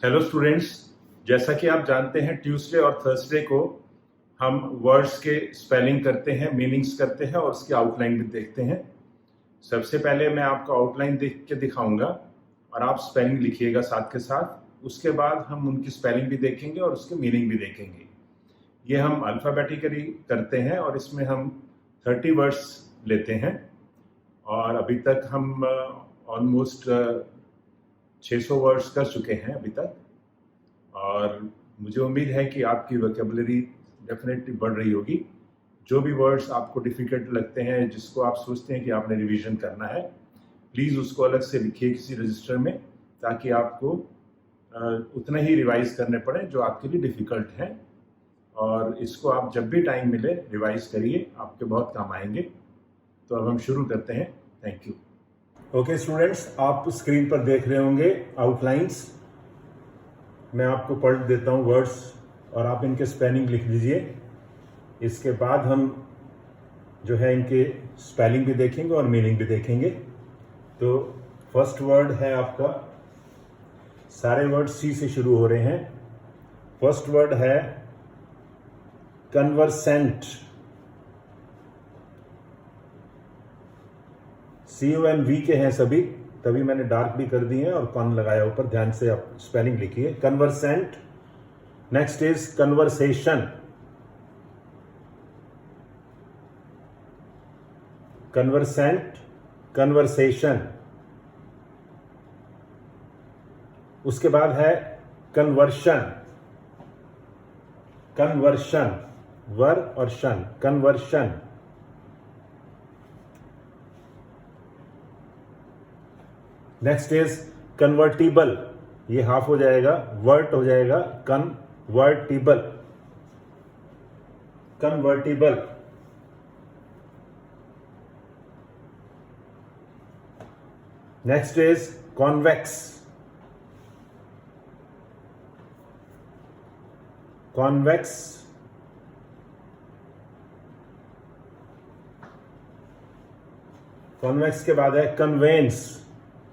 Hello students, जैसा कि आप जानते हैं ट्यूसडे और थर्सडे को हम वर्ड्स के स्पेलिंग करते हैं, मीनिंग्स करते हैं और उसकी आउटलाइन भी देखते हैं। सबसे पहले मैं आपको आउटलाइन देख के दिखाऊंगा और आप स्पेलिंग लिखिएगा साथ के साथ। उसके बाद हम उनकी स्पेलिंग भी देखेंगे और उसके मीनिंग भी देखेंगे। ये हम अल्फ़ाबेटिकली करते हैं और इसमें हम 30 वर्ड्स लेते हैं और अभी तक हम ऑलमोस्ट 600 वर्ड्स कर चुके हैं अभी तक। और मुझे उम्मीद है कि आपकी वोकेबलरी डेफिनेटली बढ़ रही होगी। जो भी वर्ड्स आपको डिफ़िकल्ट लगते हैं, जिसको आप सोचते हैं कि आपने रिवीजन करना है, प्लीज़ उसको अलग से लिखिए किसी रजिस्टर में, ताकि आपको उतना ही रिवाइज करने पड़े जो आपके लिए डिफ़िकल्ट हैं। और इसको आप जब भी टाइम मिले रिवाइज करिए, आपके बहुत काम आएंगे। तो अब हम शुरू करते हैं। Thank you. ओके स्टूडेंट्स, आप स्क्रीन पर देख रहे होंगे आउटलाइंस। मैं आपको पढ़ देता हूँ वर्ड्स और आप इनके स्पेलिंग लिख लीजिए। इसके बाद हम जो है इनके स्पेलिंग भी देखेंगे और मीनिंग भी देखेंगे। तो फर्स्ट वर्ड है आपका, सारे वर्ड सी से शुरू हो रहे हैं। फर्स्ट वर्ड है कन्वर्सेंट। CONV के हैं सभी, तभी मैंने डार्क भी कर दिए हैं और कॉन लगाया ऊपर। ध्यान से आप स्पेलिंग लिखिए, conversant. Next is conversation. Conversant, conversation. उसके बाद है कन्वर्शन। कन्वर्शन, वर और शन, कन्वर्शन। Next is convertible. ये हाफ हो जाएगा, वर्ट हो जाएगा, convertible. Convertible. Next is convex. Convex. Convex के बाद है conveyance.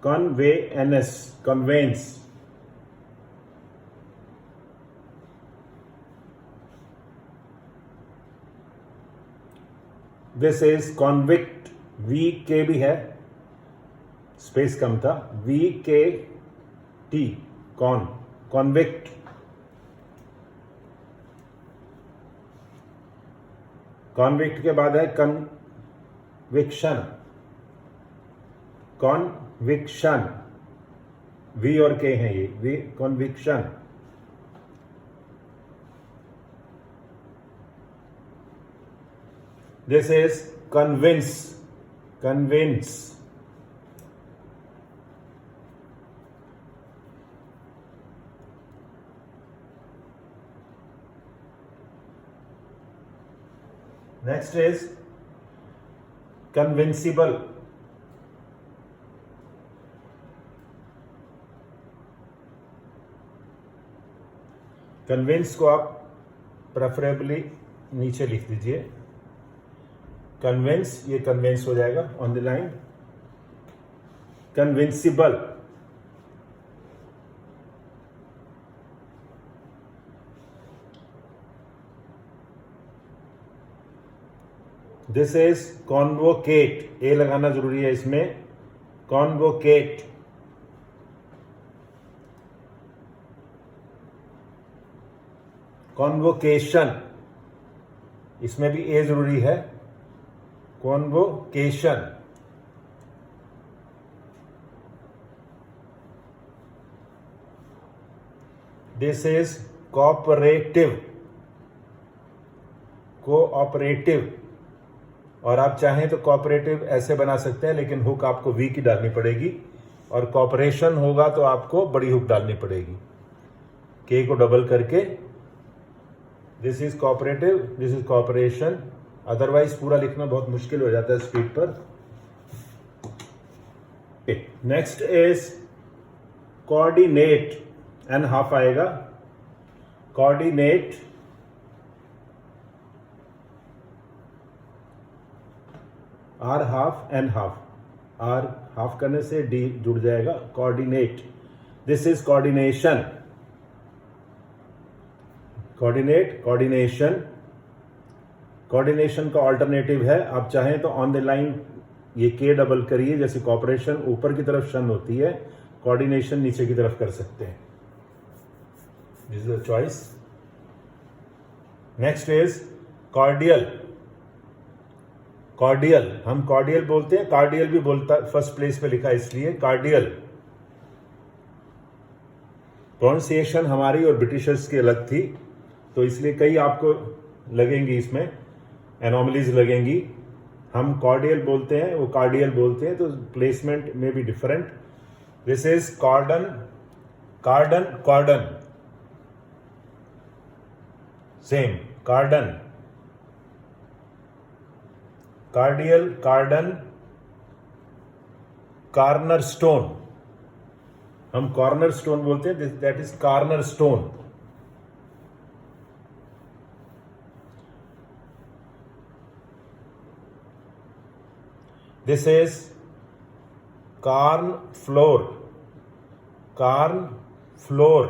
Conveyance, conveyance. This is convict. VK भी है, स्पेस कम था, VKT, कॉन्विक्ट। कॉन्विक्ट के बाद है कन्विक्शन। कॉन्विक्शन, V और K हैं ये, conviction. This is convince. Convince. Next is convincible. Convince को आप प्रेफरेबली नीचे लिख दीजिए। कन्विंस, ये कन्विंस हो जाएगा on the line. Convincible. This is convocate. A लगाना जरूरी है इसमें, कॉन्वोकेट। कॉन्वोकेशन, इसमें भी ए जरूरी है, convocation. This is cooperative. Cooperative. और आप चाहें तो कोऑपरेटिव ऐसे बना सकते हैं, लेकिन हुक आपको V की डालनी पड़ेगी। और कोऑपरेशन होगा तो आपको बड़ी हुक डालनी पड़ेगी, K को डबल करके। This is cooperative, this is cooperation. Otherwise पूरा लिखना बहुत मुश्किल हो जाता है स्पीड पर। Next is coordinate. N half आएगा, coordinate. R half, N half. R half करने से D जुड़ जाएगा, coordinate. This is coordination. Coordinate, coordination, coordination का ऑल्टरनेटिव है, आप चाहें तो ऑन द लाइन ये के डबल करिए, जैसे कॉपरेशन ऊपर की तरफ शन होती है, कोऑर्डिनेशन नीचे की तरफ कर सकते हैं। This is the choice. Next is cordial. Cordial, हम कॉर्डियल बोलते हैं, कार्डियल भी बोलता, फर्स्ट प्लेस पे लिखा है इसलिए कार्डियल। प्रोनाउंसिएशन हमारी और ब्रिटिशर्स की अलग थी, तो इसलिए कई आपको लगेंगी, इसमें एनोमलीज लगेंगी। हम कॉर्डियल बोलते हैं, वो कार्डियल बोलते हैं, तो प्लेसमेंट में भी डिफरेंट। दिस इज कॉर्डन, कार्डन, कॉर्डन, सेम, कार्डन, कार्डियल, कार्डन, कार्नर स्टोन, हम कॉर्नर स्टोन बोलते हैं, that is corner stone. This is corn floor, corn floor,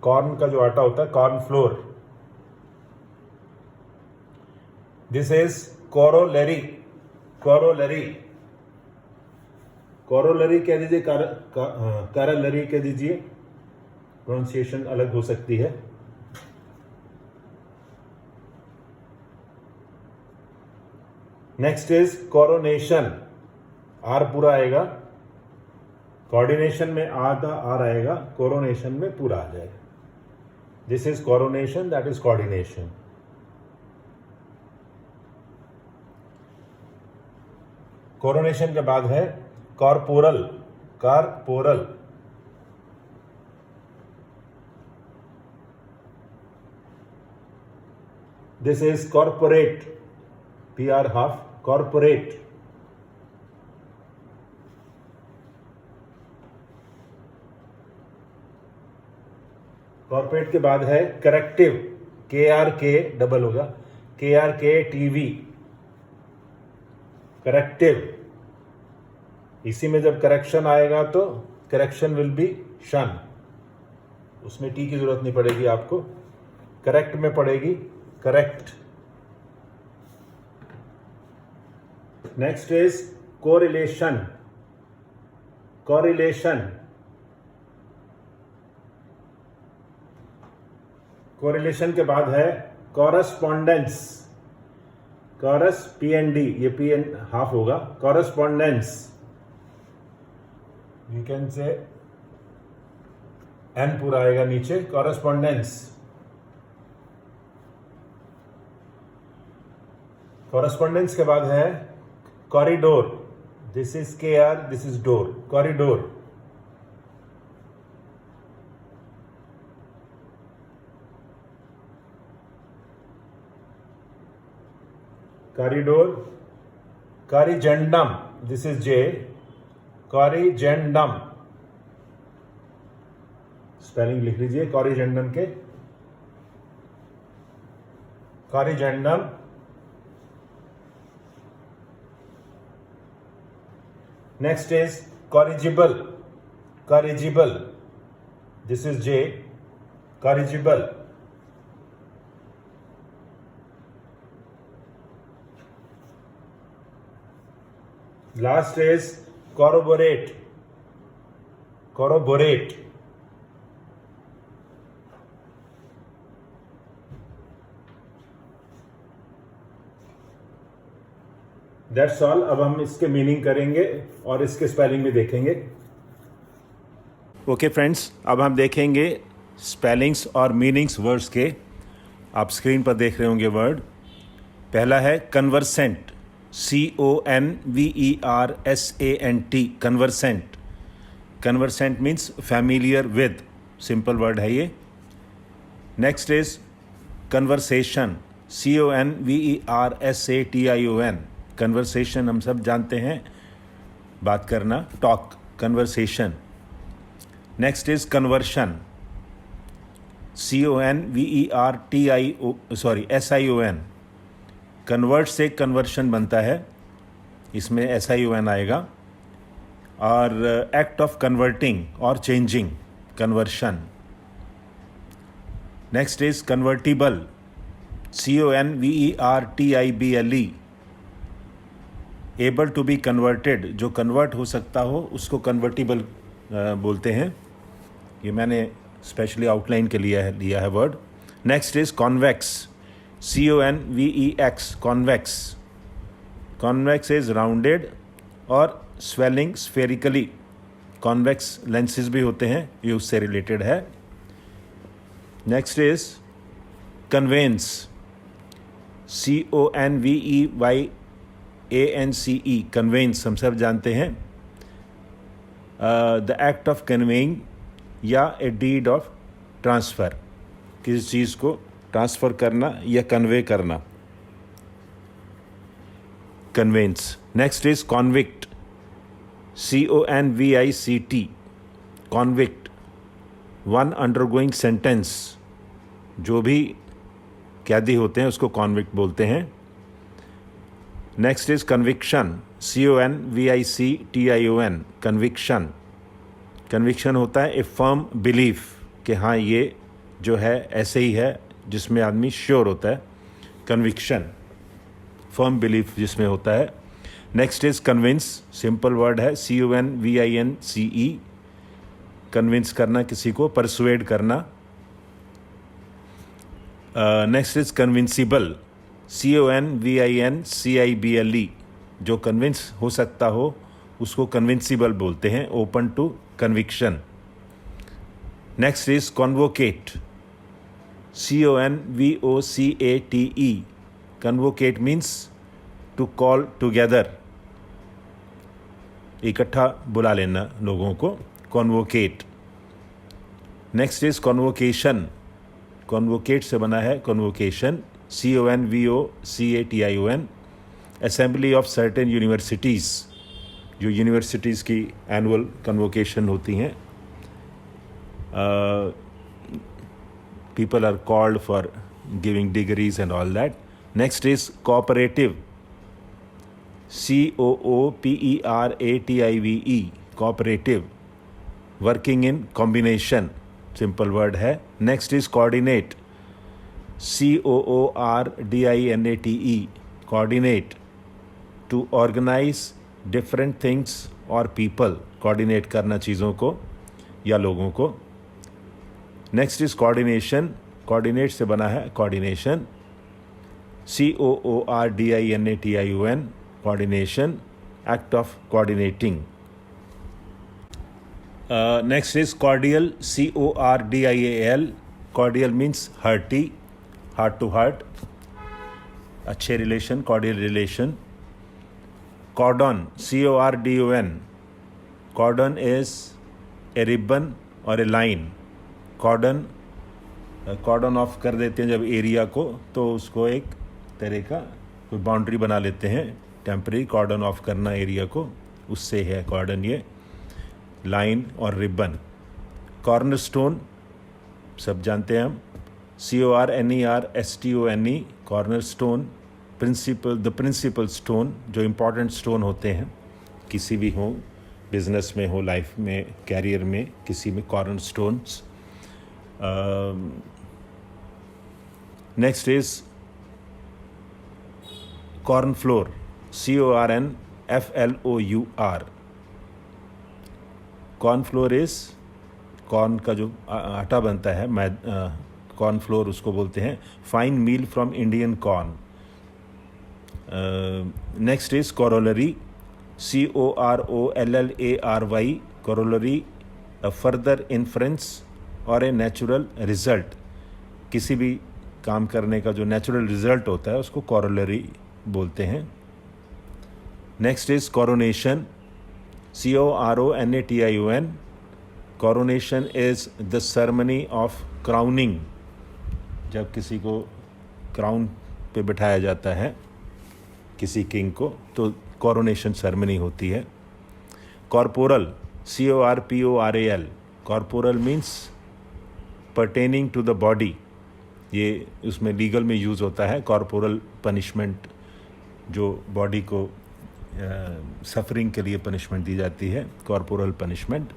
corn का जो आटा होता है, corn flour. This is corollary, corollary, corollary कह दीजिए, कैरोलरी कह दीजिए, प्रोनाउंसिएशन अलग हो सकती है। नेक्स्ट इज कोरोनेशन, आर पूरा आएगा, कोऑर्डिनेशन में आधा आर आएगा, कोरोनेशन में पूरा आ जाएगा। This is coronation, that is coordination. Coronation के बाद है corporal, corporal, this is corporate, P R half, corporate. Corporate के बाद है करेक्टिव, के आर के डबल होगा, के आर के टीवी, करेक्टिव। इसी में जब करेक्शन आएगा तो करेक्शन विल बी शन, उसमें टी की जरूरत नहीं पड़ेगी आपको, करेक्ट में पड़ेगी, correct. Next is correlation, correlation, correlation के बाद है correspondence, corres P N D, ये पी एन हाफ होगा, correspondence, you can say N पूरा आएगा नीचे, कॉरस्पॉन्डेंस। कॉरस्पॉन्डेंस के बाद है corridor, this is K R, this is door, corridor. Corridor, corrigendum, this is J, corrigendum, spelling लिख लीजिए कॉरिजेंडम के, corrigendum. Next is corrigible, corrigible, this is J, corrigible. Last is corroborate, corroborate, that's all. अब हम इसके meaning करेंगे और इसके spelling भी देखेंगे। ओके फ्रेंड्स, अब हम देखेंगे स्पेलिंग्स और मीनिंग्स वर्ड्स के। आप स्क्रीन पर देख रहे होंगे वर्ड। पहला है conversant, CONVERSANT, conversant. Conversant means familiar with, simple word है ये। Next is conversation, CONVERSATION, conversation हम सब जानते हैं, बात करना, talk, conversation. Next is conversion, SION, convert से कन्वर्शन बनता है, इसमें SION आएगा। और एक्ट ऑफ कन्वर्टिंग और changing, conversion. Next is convertible, CONVERTIBLE, able to be converted, जो कन्वर्ट हो सकता हो उसको कन्वर्टिबल बोलते हैं. ये मैंने स्पेशली आउटलाइन के लिए लिया है word. Next is convex, CONVEX, convex. Convex is rounded और स्वेलिंग स्फेरिकली. कॉन्वेक्स लेंसेज भी होते हैं, ये उससे रिलेटेड है. Next is conveyance, CONVEYANCE, conveyance हम सब जानते हैं. द एक्ट ऑफ कन्वेइंग या ए डीड ऑफ ट्रांसफ़र, किसी चीज़ को ट्रांसफ़र करना या कन्वे करना, conveyance. Next is convict, CONVICT, convict, one undergoing sentence, जो भी कैदी होते हैं उसको कॉन्विक्ट बोलते हैं. Next is conviction, CONVICTION, conviction. Conviction होता है ए फर्म बिलीफ कि हाँ ये जो है ऐसे ही है, जिसमें आदमी श्योर होता है. कन्विक्शन, फर्म बिलीफ जिसमें होता है. Next is convince, simple word है, CONVINCE, कन्विंस करना किसी को, परसुएड करना. नेक्स्ट इज कन्विंसिबल, CONVINCIBLE, जो कन्विंस हो सकता हो उसको कन्विंसिबल बोलते हैं, open to conviction. Next is convocate, CONVOCATE, convocate means to call together, इकट्ठा बुला लेना लोगों को, convocate. Next is convocation, convocate से बना है convocation, CONVOCATION, assembly of certain universities, जो यूनिवर्सिटीज़ की एनुअल कन्वोकेशन होती हैं. People are called for giving degrees and all that. Next is cooperative, COOPERATIVE, cooperative, working in combination, simple word है. Next is coordinate, COORDINATE, coordinate, to organise different things और people, coordinate करना चीज़ों को या लोगों को. नेक्स्ट इज कोऑर्डिनेशन, कोऑर्डिनेट से बना है coordination, COORDINATION, coordination, act of coordinating. Next is cordial, CORDIAL, cordial means hearty, heart to heart, अच्छे relation, cordial relation. Cordon, CORDON, cordon is a ribbon और ए लाइन. कॉर्डन ऑफ कर देते हैं जब area को, तो उसको एक तरह का कोई बाउंड्री बना लेते हैं, टेम्परेरी कॉर्डन ऑफ करना एरिया को, उससे है कॉर्डन, ये लाइन और रिबन. कॉर्नरस्टोन सब जानते हैं हम, CORNERSTONE, cornerstone, principal, the principal stone, जो इम्पोर्टेंट स्टोन होते हैं किसी भी हो, बिजनेस में हो, लाइफ में, कैरियर में, किसी में cornerstones. Next is cornflour, CORNFLOUR, cornflour is, corn का जो आटा बनता है, कॉर्नफ्लोर उसको बोलते हैं, fine meal from Indian corn. Next is corollary, COROLLARY, corollary, a further inference और ए नेचुरल रिजल्ट, किसी भी काम करने का जो नेचुरल रिजल्ट होता है उसको कॉरोलरी बोलते हैं. Next is coronation, CORONATION, coronation is the ceremony of crowning, जब किसी को क्राउन पे बिठाया जाता है किसी किंग को, तो कॉरोनेशन सेरेमनी होती है. Corporal, CORPORAL, corporal means pertaining to the body, ये उसमें लीगल में यूज़ होता है. कॉर्पोरल पनिशमेंट जो बॉडी को सफरिंग के लिए पनिशमेंट दी जाती है, corporal punishment.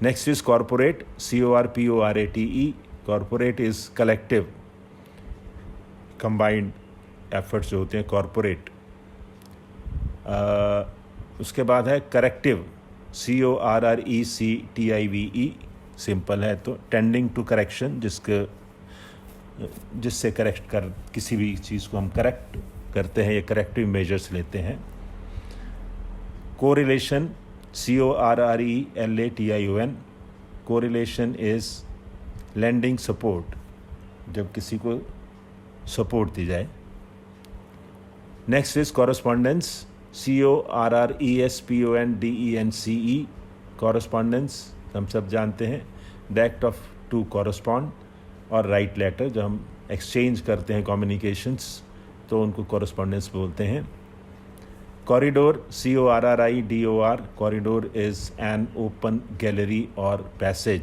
Next is corporate, CORPORATE। Corporate is collective, combined efforts जो होते हैं, कॉर्पोरेट। उसके बाद है करेक्टिव, CORRECTIVE, सिंपल है तो टेंडिंग टू करेक्शन, जिससे करेक्ट कर किसी भी चीज़ को हम करेक्ट करते हैं या करेक्टिव मेजर्स लेते हैं। Correlation, CORRELATION। Correlation is lending support, जब किसी को सपोर्ट दी जाए। Next is correspondence, CORRESPONDENCE। Correspondence हम सब जानते हैं, the act of to correspond, और राइट लेटर, जब हम एक्सचेंज करते हैं कम्युनिकेशंस तो उनको कॉरस्पॉन्डेंस बोलते हैं। Corridor, CORRIDOR। Corridor is an open gallery और पैसेज।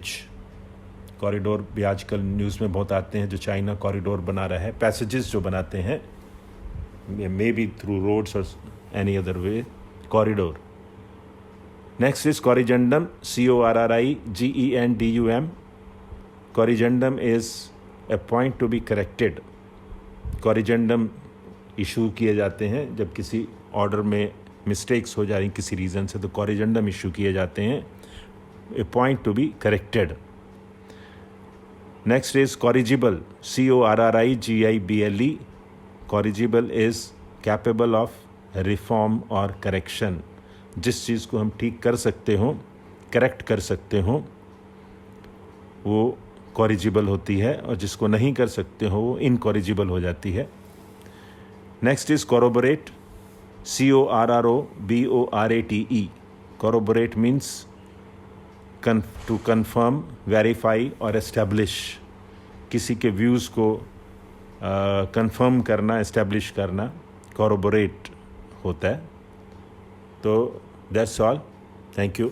कॉरिडोर भी आजकल न्यूज़ में बहुत आते हैं, जो चाइना कॉरिडोर बना रहा है, पैसेजेस जो बनाते हैं, मे बी थ्रू रोड्स और any other way, corridor. Next is corrigendum, CORRIGENDUM। Corrigendum is a point to be corrected. Corrigendum issue किए जाते हैं जब किसी ऑर्डर में मिस्टेक्स हो जा रही किसी रीज़न से, तो कॉरिजेंडम इशू किए जाते हैं, a point to be corrected. Next is corrigible, CORRIGIBLE। Corrigible is capable of reform और करेक्शन। जिस चीज़ को हम ठीक कर सकते हों, करेक्ट कर सकते हों, वो कॉरिजिबल होती है, और जिसको नहीं कर सकते हो वो इनकॉरिजिबल हो जाती है। Next is corroborate, CORROBORATE। Corroborate means to confirm, verify और एस्टेब्लिश, किसी के व्यूज़ को कंफर्म करना, एस्टेब्लिश करना, कॉरोबोरेट होता है। तो दैट्स ऑल, थैंक यू।